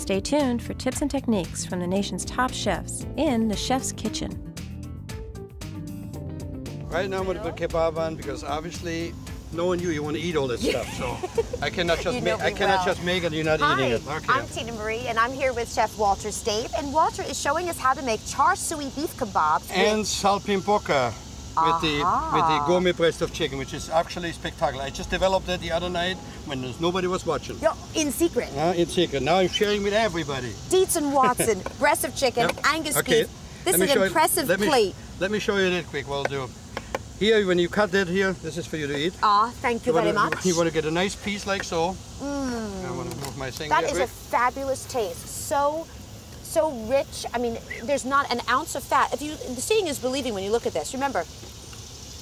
Stay tuned for tips and techniques from the nation's top chefs in the chef's kitchen. Right now I'm going to put kebab on because obviously, knowing you want to eat all this stuff. So I cannot just make it. You're not eating it. Okay. I'm Tina Marie, and I'm here with Chef Walter Staib, and Walter is showing us how to make Char Sui beef kebabs and salpimpoca with the gourmet breast of chicken, which is actually spectacular. I just developed that the other night when nobody was watching. In secret. In secret. Now I'm sharing with everybody. Dietz and Watson, breast of chicken, Angus beef. This is an impressive plate. Let me show you that quick. What I'll do. Here, when you cut that here, this is for you to eat. Thank you very much. You want to get a nice piece like so. I want to move my thing. That is a fabulous taste. So rich. I mean, there's not an ounce of fat. The seeing is believing when you look at this. Remember,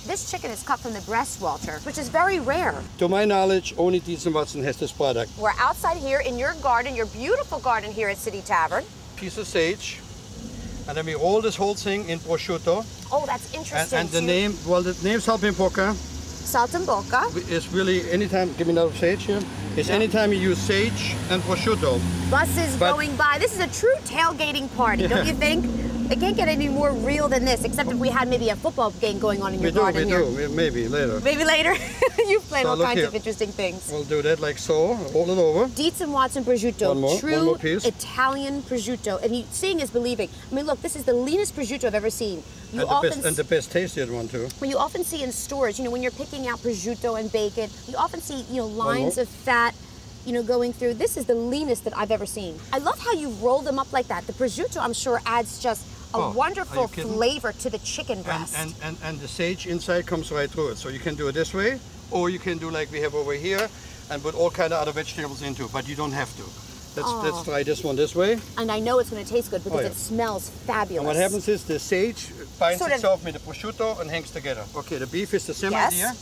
this chicken is cut from the breast, Walter, which is very rare. To my knowledge, only Dietz and Watson has this product. We're outside here in your garden, your beautiful garden here at City Tavern. Piece of sage. And then we roll this whole thing in prosciutto. Oh, that's interesting. And the name salpimpoca. Saltimbocca. Is really anytime, give me another sage here. It's anytime you use sage and prosciutto. Buses going by. This is a true tailgating party, don't you think? It can't get any more real than this, except if we had maybe a football game going on in your garden here. We do, maybe later. Maybe later. You've planned all kinds of interesting things. We'll do that like so, roll it over. Dietz and Watson prosciutto, one more piece. Italian prosciutto. And seeing is believing. I mean, look, this is the leanest prosciutto I've ever seen. And the best tasted one too. When you often see in stores, when you're picking out prosciutto and bacon, you often see, lines of fat, going through. This is the leanest that I've ever seen. I love how you roll them up like that. The prosciutto, I'm sure, adds just a wonderful flavor to the chicken breast. And the sage inside comes right through it. So you can do it this way, or you can do like we have over here, and put all kind of other vegetables into it, but you don't have to. Let's try this one this way. And I know it's going to taste good because it smells fabulous. And what happens is the sage binds itself with the prosciutto and hangs together. Okay, the beef is the same idea,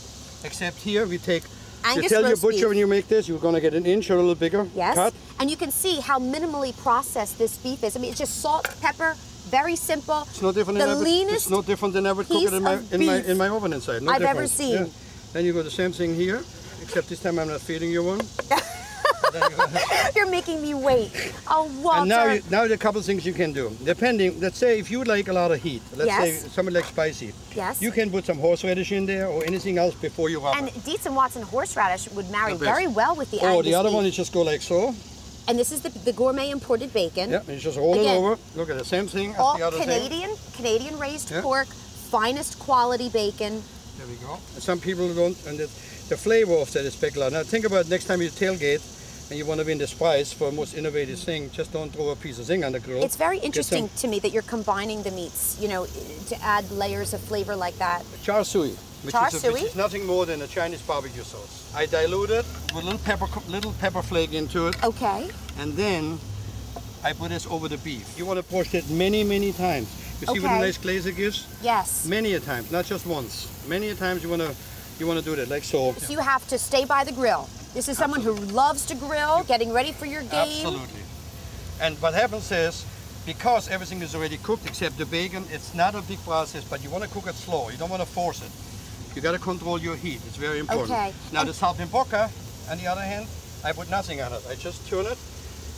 except here we take... Angus you tell your butcher beef. when you make this, you're going to get an inch or a little bigger cut. And you can see how minimally processed this beef is. I mean, it's just salt, pepper, very simple. It's no different leanest it's no different than I would cook it in my oven inside. No I've ever seen. Yeah. Then you go the same thing here, except this time I'm not feeding you one. You're making me wait. Oh, Walter. And now there are a couple of things you can do. Depending, let's say if you like a lot of heat, let's say somebody likes spicy. Yes. You can put some horseradish in there or anything else before you wrap it. And Dietz and Watson horseradish would marry very well with the Angus Or the other beef. one, you just go like so. And this is the gourmet imported bacon. Yeah, you just roll it over. Look at the same thing as the other thing. Canadian raised pork, finest quality bacon. There we go. And some people don't, and the flavor of that is spectacular. Now think about next time you tailgate, and you want to win this prize for most innovative thing, just don't throw a piece of thing on the grill. It's very interesting to me that you're combining the meats, to add layers of flavor like that. Char Sui, which is nothing more than a Chinese barbecue sauce. I dilute it with a little pepper flake into it. Okay. And then I put this over the beef. You want to poach it many, many times. You see what a nice glaze it gives? Yes. Many a times, not just once. Many a times you want to do that, like so. So you have to stay by the grill. This is someone who loves to grill, getting ready for your game. Absolutely. And what happens is, because everything is already cooked except the bacon, it's not a big process, but you want to cook it slow. You don't want to force it. You got to control your heat. It's very important. Okay. Now the salpimpoca, on the other hand, I put nothing on it. I just turn it.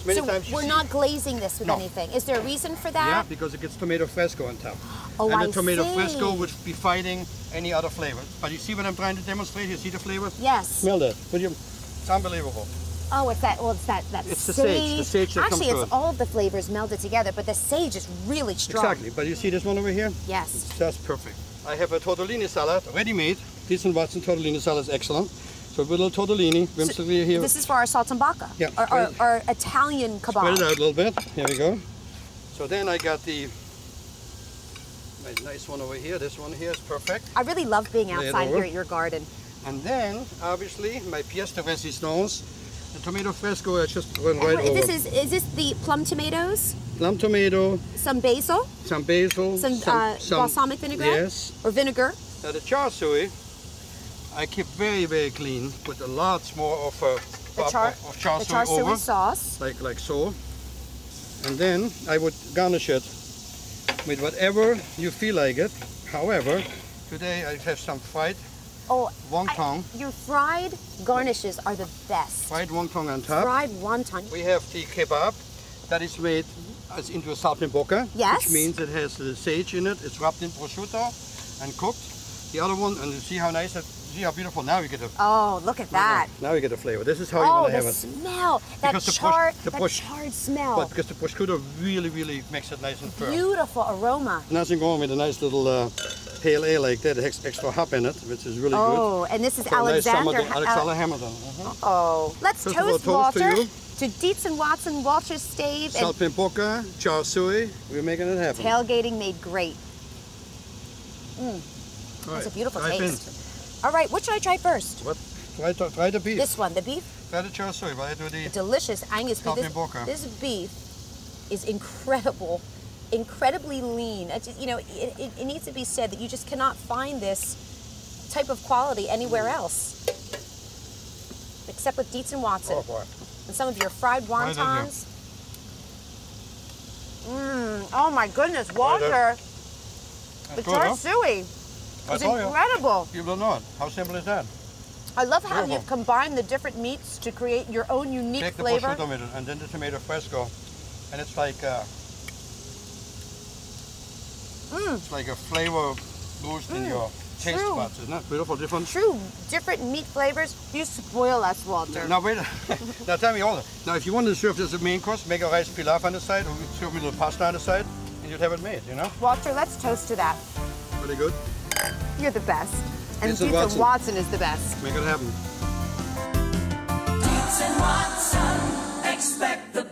So we're not glazing this with anything. Is there a reason for that? Yeah, because it gets tomato fresco on top. Oh, and the tomato fresco would be fighting any other flavor. But you see what I'm trying to demonstrate? You see the flavor? Yes. Smell that. It's unbelievable. Oh, it's that. Well, it's that it's sage. The sage. The sage that Actually, comes it's all of the flavors melded together, but the sage is really strong. Exactly. But you see this one over here? Yes. It's just perfect. I have a tortellini salad, ready-made. Dietz and Watson tortellini salad is excellent. So a little tortellini, whimsically here. This is for our saltimbocca. Yeah. Our Italian kebab. Spread it out a little bit. Here we go. So then I got the nice one over here. This one here is perfect. I really love being outside here at your garden. And then, obviously, my pièce de résistance, the tomato fresco. I just went right over. Is this the plum tomatoes? Plum tomato. Some basil. Some basil. Some balsamic vinaigrette. Yes. Or vinegar. Now the char sui, I keep very, very clean. Put a lot more of char sui sauce. Like so. And then I would garnish it with whatever you feel like it. However, today I have some fried wonton. Your fried garnishes are the best. Fried wonton on top. Fried wonton. We have the kebab, that is made into a saltimbocca, Yes. which means it has the sage in it. It's wrapped in prosciutto and cooked. The other one, and you see how nice, see how beautiful. Now you get a. Oh, look at that. Now you get the flavor. This is how you want to have the it. smell. That Because charred smell. But because the prosciutto really makes it nice and firm. Beautiful aroma. Nothing wrong with a nice little pale ale like that. It has extra hop in it, which is really good. Oh, and this is For a nice Alexander. Alexander Hamilton. Oh, let's First of all, toast toast to Walter you. to Dietz and Watson, Walter's Staib, and Saltimbocca, Char Sui. We're making it happen. tailgating made great. Right. It's a beautiful Dive in. taste. All right, what should I try first? What? Try the beef. This one, the beef. Try the Char Sui. Right? Do the Delicious Angus beef. Saltimbocca. This beef is incredible, incredibly lean. It's just, you know, it needs to be said that you just cannot find this type of quality anywhere else, except with Dietz and Watson. Oh boy. And some of your fried Right in here. wontons. Oh my goodness, Walter, the good, Char huh? Sui I is told you. incredible. You don't know it. How simple is that? I love how Beautiful. you've combined the different meats to create your own unique Take the flavor. prosciutto with it, and then the tomato fresco, and it's like it's like a flavor boost in your taste True. buds, isn't it? Beautiful, different. True, different meat flavors. You spoil us, Walter. Now wait. Now tell me all. Now if you want to serve this as a main course, make a rice pilaf on the side, or serve me a little pasta on the side, and you'd have it made. You know. Walter, let's toast to that. Really good. You're the best. And Dietz Dietz and and Watson is the best. Make it happen. Dietz and Watson, expect the